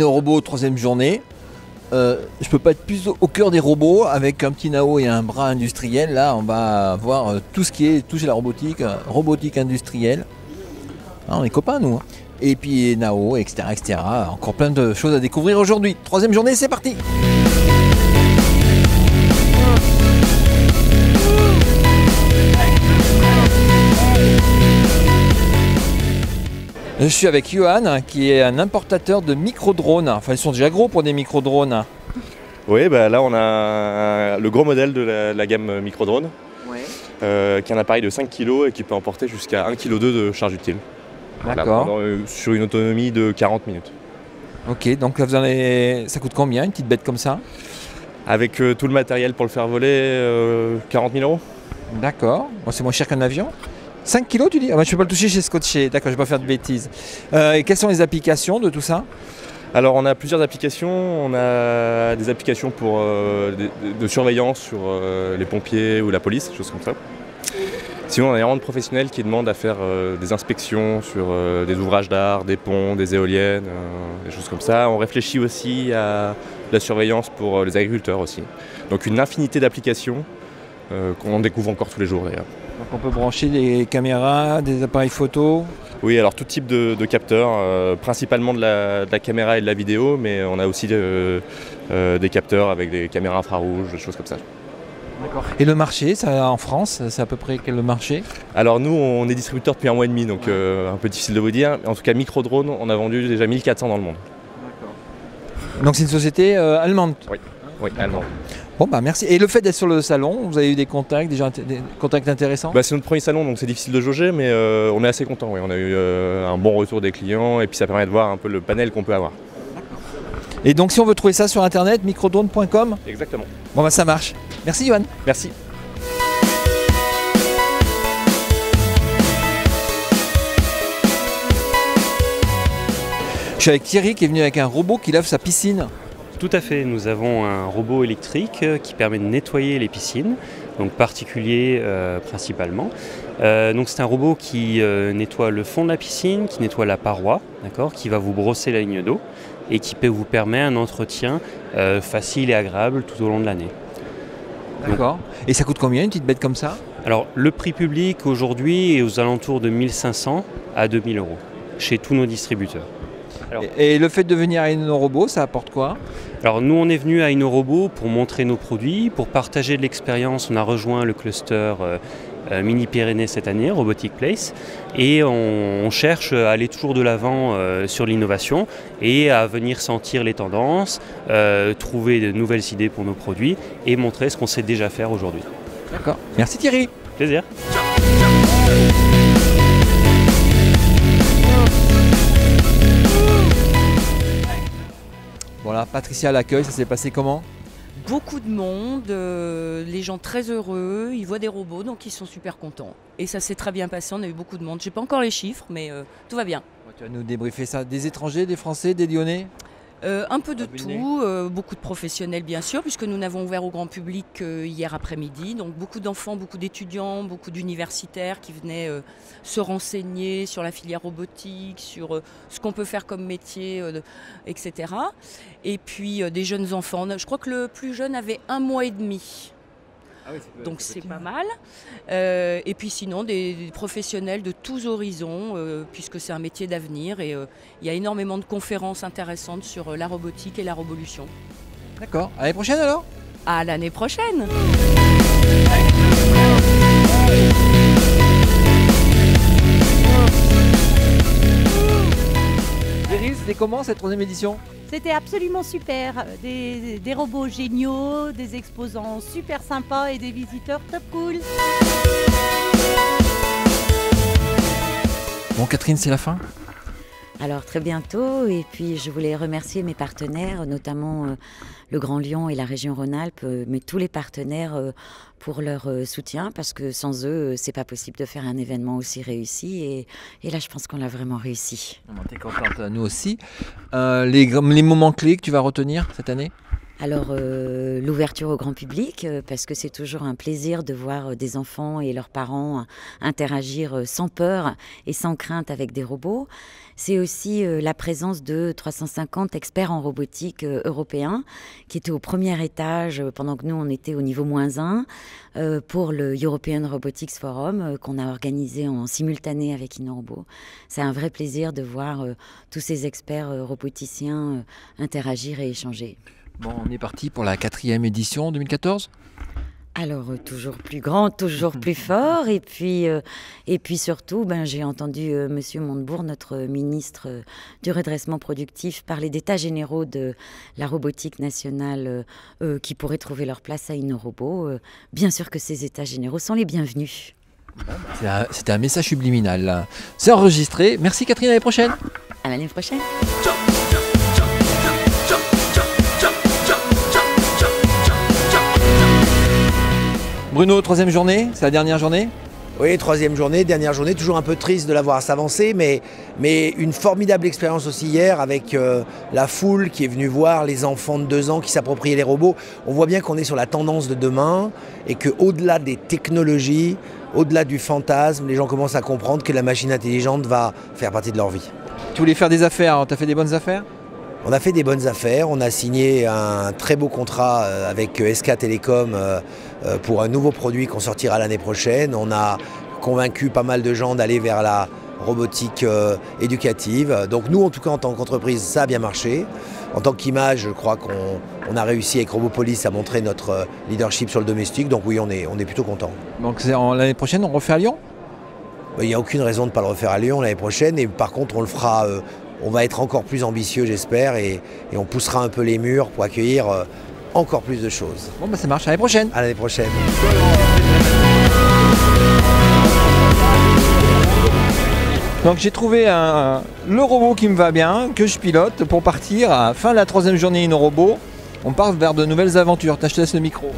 Robot, troisième journée. Je peux pas être plus au cœur des robots avec un petit Nao et un bras industriel. Là, on va voir tout ce qui est touché à la robotique, robotique industrielle. Ah, on est copains, nous. Hein. Et puis Nao, etc., etc. Encore plein de choses à découvrir aujourd'hui. Troisième journée, c'est parti. Je suis avec Johan, qui est un importateur de micro-drones. Enfin, ils sont déjà gros pour des micro-drones. Oui, bah là on a le gros modèle de la gamme micro-drone, qui est un appareil de 5 kg et qui peut emporter jusqu'à 1,2 kg de charge utile. D'accord. Voilà, sur une autonomie de 40 minutes. Ok, donc là, ça coûte combien, une petite bête comme ça? Avec tout le matériel pour le faire voler, 40 000 €. D'accord, bon, c'est moins cher qu'un avion. 5 kilos tu dis? Ah bah, je ne peux pas le toucher chez Scotché, d'accord, je ne vais pas faire de bêtises. Et quelles sont les applications de tout ça? Alors on a plusieurs applications, on a des applications pour de surveillance sur les pompiers ou la police, des choses comme ça. Sinon on a énormément de professionnels qui demandent à faire des inspections sur des ouvrages d'art, des ponts, des éoliennes, des choses comme ça. On réfléchit aussi à la surveillance pour les agriculteurs aussi. Donc une infinité d'applications qu'on découvre encore tous les jours d'ailleurs. Donc on peut brancher des caméras, des appareils photo? Oui, alors tout type de capteurs, principalement de la caméra et de la vidéo, mais on a aussi des capteurs avec des caméras infrarouges, des choses comme ça. D'accord. Et le marché, ça, en France, c'est à peu près quel marché? Alors nous, on est distributeur depuis 1 mois et demi, donc un peu difficile de vous dire. En tout cas, micro-drone, on a vendu déjà 1400 dans le monde. D'accord. Donc c'est une société allemande? Oui, allemande. Bon bah merci. Et le fait d'être sur le salon, vous avez eu des contacts, des contacts intéressants? Bah, c'est notre premier salon, donc c'est difficile de jauger, mais on est assez content. Oui. On a eu un bon retour des clients et puis ça permet de voir un peu le panel qu'on peut avoir. Et donc si on veut trouver ça sur internet, microdrone.com? Exactement. Bon bah ça marche. Merci Johan. Merci. Je suis avec Thierry qui est venu avec un robot qui lave sa piscine. Tout à fait, nous avons un robot électrique qui permet de nettoyer les piscines, donc particuliers principalement. Donc c'est un robot qui nettoie le fond de la piscine, qui nettoie la paroi, qui va vous brosser la ligne d'eau et qui peut vous permettre un entretien facile et agréable tout au long de l'année. D'accord. Et ça coûte combien une petite bête comme ça? Alors le prix public aujourd'hui est aux alentours de 1 500 à 2 000 € chez tous nos distributeurs. Alors, et le fait de venir à InnoRobot, ça apporte quoi? Alors nous on est venu à InnoRobot pour montrer nos produits, pour partager de l'expérience. On a rejoint le cluster Mini Pyrénées cette année, Robotic Place, et on cherche à aller toujours de l'avant sur l'innovation et à venir sentir les tendances, trouver de nouvelles idées pour nos produits et montrer ce qu'on sait déjà faire aujourd'hui. D'accord. Merci Thierry. Plaisir. Voilà, Patricia à l'accueil, ça s'est passé comment? Beaucoup de monde, les gens très heureux, ils voient des robots donc ils sont super contents. Et ça s'est très bien passé, on a eu beaucoup de monde. Je n'ai pas encore les chiffres mais tout va bien. Tu vas nous débriefer ça. Des étrangers, des Français, des Lyonnais? Un peu de tout, beaucoup de professionnels bien sûr, puisque nous n'avons ouvert au grand public hier après-midi. Donc beaucoup d'enfants, beaucoup d'étudiants, beaucoup d'universitaires qui venaient se renseigner sur la filière robotique, sur ce qu'on peut faire comme métier, etc. Et puis des jeunes enfants. Je crois que le plus jeune avait 1 mois et demi. Ah oui, donc c'est pas mal. Et puis sinon des professionnels de tous horizons, puisque c'est un métier d'avenir et il y a énormément de conférences intéressantes sur la robotique et la révolution. D'accord. À l'année prochaine alors? À l'année prochaine. Iris, c'était comment cette 3e édition? C'était absolument super, des robots géniaux, des exposants super sympas et des visiteurs top cool. Bon Catherine, c'est la fin? Alors très bientôt, et puis je voulais remercier mes partenaires, notamment le Grand Lyon et la région Rhône-Alpes, mais tous les partenaires pour leur soutien, parce que sans eux, c'est pas possible de faire un événement aussi réussi, et là je pense qu'on l'a vraiment réussi. T'es contente, nous aussi. Les moments clés que tu vas retenir cette année? Alors l'ouverture au grand public, parce que c'est toujours un plaisir de voir des enfants et leurs parents interagir sans peur et sans crainte avec des robots. C'est aussi la présence de 350 experts en robotique européens qui étaient au premier étage pendant que nous on était au niveau -1 pour le European Robotics Forum qu'on a organisé en simultané avec InnoRobot. C'est un vrai plaisir de voir tous ces experts roboticiens interagir et échanger. Bon, on est parti pour la 4e édition 2014. Alors, toujours plus grand, toujours plus fort. Et puis surtout, j'ai entendu Monsieur Montebourg, notre ministre du redressement productif, parler d'états généraux de la robotique nationale qui pourraient trouver leur place à InnoRobot. Bien sûr que ces états généraux sont les bienvenus. C'était un message subliminal. C'est enregistré. Merci Catherine, à l'année prochaine. À l'année prochaine. Bruno, 3e journée, c'est la dernière journée? Oui, 3e journée, dernière journée, toujours un peu triste de la voir s'avancer, mais une formidable expérience aussi hier avec la foule qui est venue voir les enfants de 2 ans qui s'appropriaient les robots. On voit bien qu'on est sur la tendance de demain et qu'au-delà des technologies, au-delà du fantasme, les gens commencent à comprendre que la machine intelligente va faire partie de leur vie. Tu voulais faire des affaires, tu as fait des bonnes affaires? On a fait des bonnes affaires, on a signé un très beau contrat avec SK Telecom pour un nouveau produit qu'on sortira l'année prochaine. On a convaincu pas mal de gens d'aller vers la robotique éducative. Donc nous, en tout cas, en tant qu'entreprise, ça a bien marché. En tant qu'image, je crois qu'on a réussi avec Robopolis à montrer notre leadership sur le domestique. Donc oui, on est plutôt content. Donc l'année prochaine, on refait à Lyon? Il n'y a aucune raison de ne pas le refaire à Lyon l'année prochaine. Et par contre, on le fera... on va être encore plus ambitieux, j'espère, et on poussera un peu les murs pour accueillir encore plus de choses. Bon, ça marche. À l'année prochaine. À l'année prochaine. Donc j'ai trouvé le robot qui me va bien, que je pilote pour partir à la fin de la 3e journée InnoRobot. On part vers de nouvelles aventures. Je te laisse le micro.